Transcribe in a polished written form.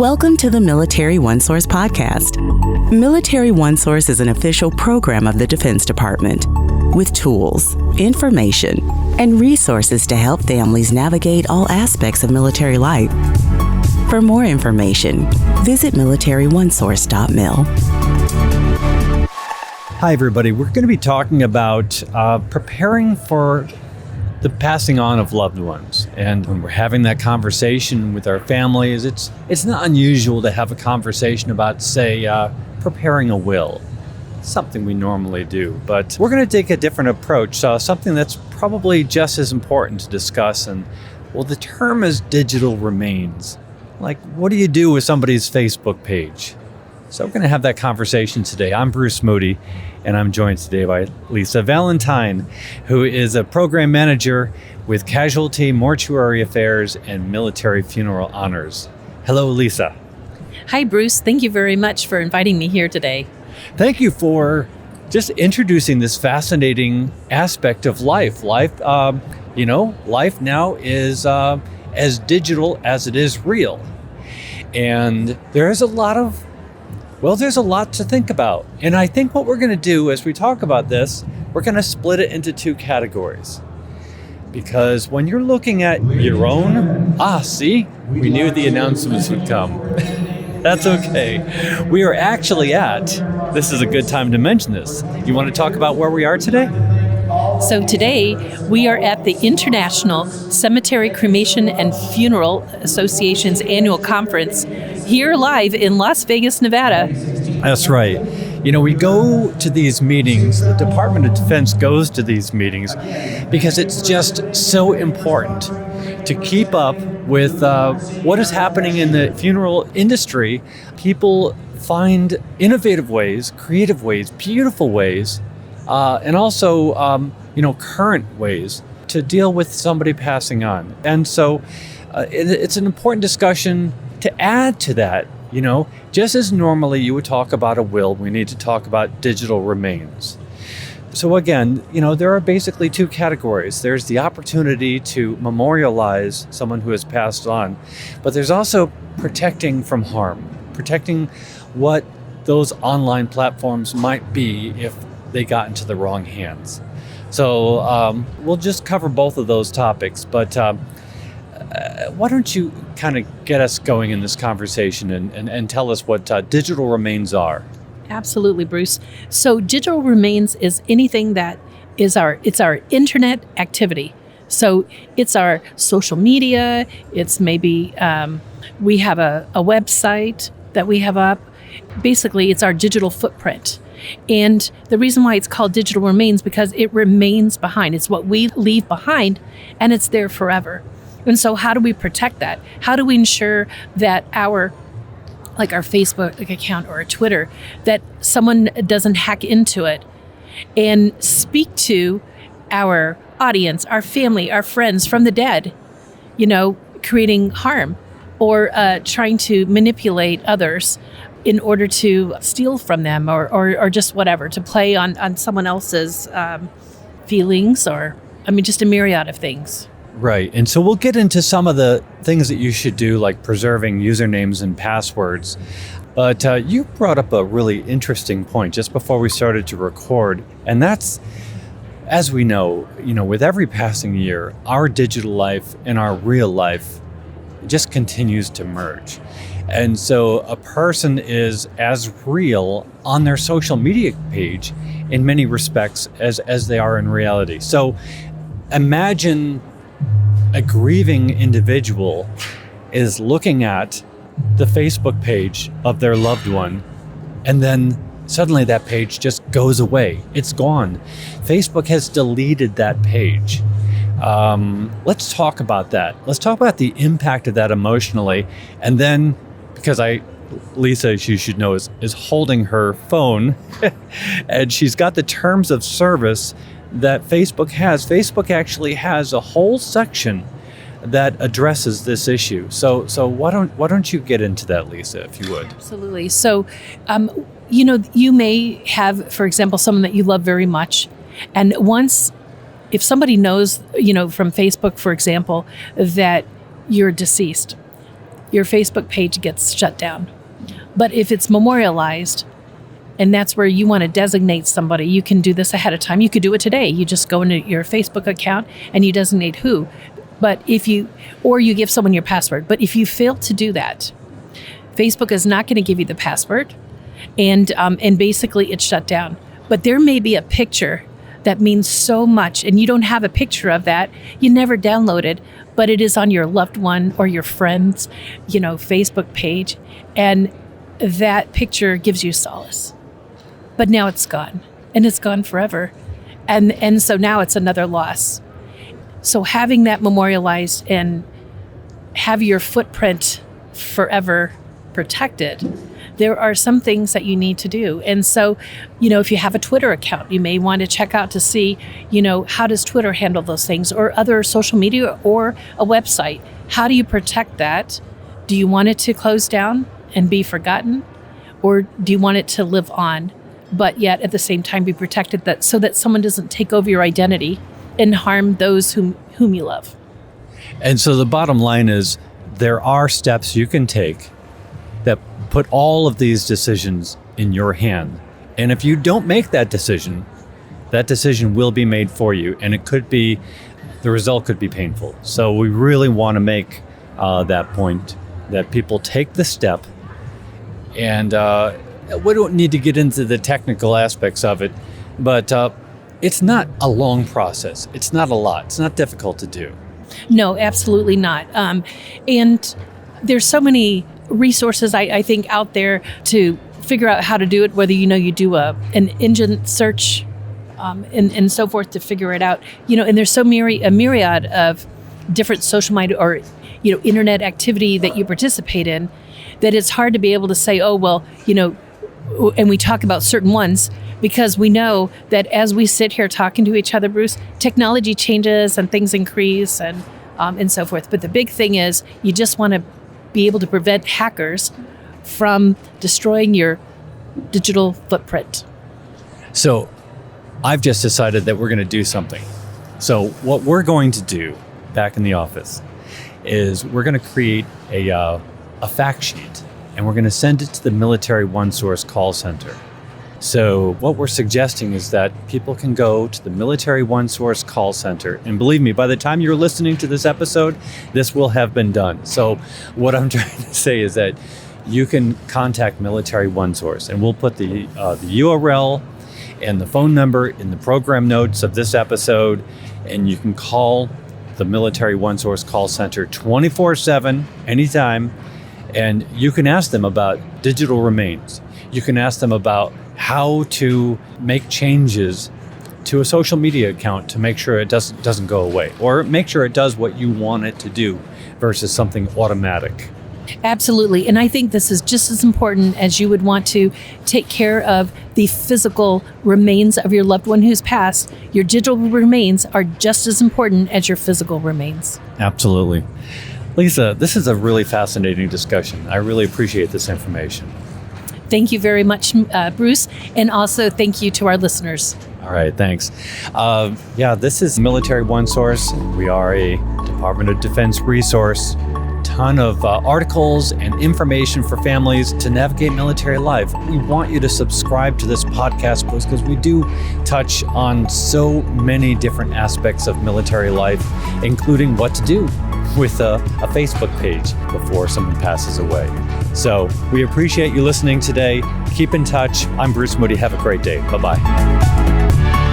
Welcome to the Military OneSource podcast. Military OneSource is an official program of the Defense Department with tools, information, and resources to help families navigate all aspects of military life. For more information, visit MilitaryOneSource.mil. Hi, everybody. We're going to be talking about preparing for the passing on of loved ones. And when we're having that conversation with our families, it's not unusual to have a conversation about, say, preparing a will. It's something we normally do. But we're going to take a different approach, something that's probably just as important to discuss. And, well, the term is digital remains. Like, what do you do with somebody's Facebook page? So we're going to have that conversation today. I'm Bruce Moody, and I'm joined today by Lisa Valentine, who is a program manager with Casualty, Mortuary Affairs, and Military Funeral Honors. Hello, Lisa. Hi, Bruce. Thank you very much for inviting me here today. Thank you for just introducing this fascinating aspect of life. Life now is as digital as it is real. And there's a lot to think about. And I think what we're going to do as we talk about this, we're going to split it into two categories. Because when you're looking at your own, we knew the announcements would come. That's okay. We are actually this is a good time to mention this. You want to talk about where we are today? So today we are at the International Cemetery, Cremation, and Funeral Association's annual conference here live in Las Vegas, Nevada. That's right. You know, we go to these meetings, the Department of Defense goes to these meetings because it's just so important to keep up with what is happening in the funeral industry. People find innovative ways, creative ways, beautiful ways, and also, current ways to deal with somebody passing on. And so it's an important discussion to add to that. Just as normally you would talk about a will, we need to talk about digital remains. So again, there are basically two categories. There's the opportunity to memorialize someone who has passed on, but there's also protecting from harm, protecting what those online platforms might be if they got into the wrong hands. So we'll just cover both of those topics, but why don't you kind of get us going in this conversation and tell us what digital remains are? Absolutely, Bruce. So digital remains is anything that is our internet activity. So it's our social media, it's maybe we have a website that we have up. Basically, it's our digital footprint. And the reason why it's called digital remains because it remains behind. It's what we leave behind, and it's there forever. And so how do we protect that? How do we ensure that our Facebook account or a Twitter, that someone doesn't hack into it and speak to our audience, our family, our friends from the dead, creating harm or trying to manipulate others in order to steal from them or just whatever, to play on someone else's feelings or, just a myriad of things. Right. And so we'll get into some of the things that you should do, like preserving usernames and passwords. But you brought up a really interesting point just before we started to record. And that's, as we know, with every passing year, our digital life and our real life just continues to merge. And so a person is as real on their social media page in many respects as they are in reality. So imagine a grieving individual is looking at the Facebook page of their loved one, and then suddenly that page just goes away. It's gone. Facebook has deleted that page. Let's talk about that. Let's talk about the impact of that emotionally. And then, because Lisa, as you should know, is holding her phone and she's got the terms of service that Facebook has. Facebook actually has a whole section that addresses this issue. So why don't you get into that, Lisa, if you would? Absolutely. So, you may have, for example, someone that you love very much, and if somebody knows, from Facebook, for example, that you're deceased, your Facebook page gets shut down. But if it's memorialized, and that's where you want to designate somebody, you can do this ahead of time. You could do it today. You just go into your Facebook account and you designate who. But or you give someone your password. But if you fail to do that, Facebook is not going to give you the password, and basically it's shut down. But there may be a picture that means so much, and you don't have a picture of that. You never downloaded, but it is on your loved one or your friend's, Facebook page, and that picture gives you solace. But now it's gone, and it's gone forever, and so now it's another loss. So having that memorialized and have your footprint forever protected, there are some things that you need to do. And so, if you have a Twitter account, you may want to check out to see, how does Twitter handle those things, or other social media or a website? How do you protect that? Do you want it to close down and be forgotten? Or do you want it to live on, but yet at the same time be protected so that someone doesn't take over your identity and harm those whom you love? And so the bottom line is there are steps you can take that put all of these decisions in your hand. And if you don't make that decision will be made for you, and the result could be painful. So we really want to make that point that people take the step, and we don't need to get into the technical aspects of it, but it's not a long process. It's not a lot. It's not difficult to do. No, absolutely not. And there's so many resources, I think, out there to figure out how to do it, whether you do an engine search and so forth to figure it out. And there's a myriad of different social media or internet activity that you participate in, that it's hard to be able to say, oh, well, and we talk about certain ones because we know that as we sit here talking to each other, Bruce, technology changes and things increase and so forth. But the big thing is you just want to be able to prevent hackers from destroying your digital footprint. So I've just decided that we're going to do something. So what we're going to do back in the office is we're going to create a fact sheet, and we're going to send it to the Military OneSource call center. So what we're suggesting is that people can go to the Military OneSource call center, and believe me, by the time you're listening to this episode, this will have been done. So what I'm trying to say is that you can contact Military OneSource, and we'll put the URL and the phone number in the program notes of this episode, and you can call the Military OneSource call center 24/7, anytime, and you can ask them about digital remains. You can ask them about how to make changes to a social media account to make sure it doesn't go away, or make sure it does what you want it to do versus something automatic. Absolutely. And I think this is just as important as you would want to take care of the physical remains of your loved one who's passed. Your digital remains are just as important as your physical remains. Absolutely. Lisa, this is a really fascinating discussion. I really appreciate this information. Thank you very much, Bruce. And also thank you to our listeners. All right, thanks. This is Military OneSource. We are a Department of Defense resource. Ton of articles and information for families to navigate military life. We want you to subscribe to this podcast because we do touch on so many different aspects of military life, including what to do with a Facebook page before someone passes away. So we appreciate you listening today. Keep in touch. I'm Bruce Moody. Have a great day. Bye-bye.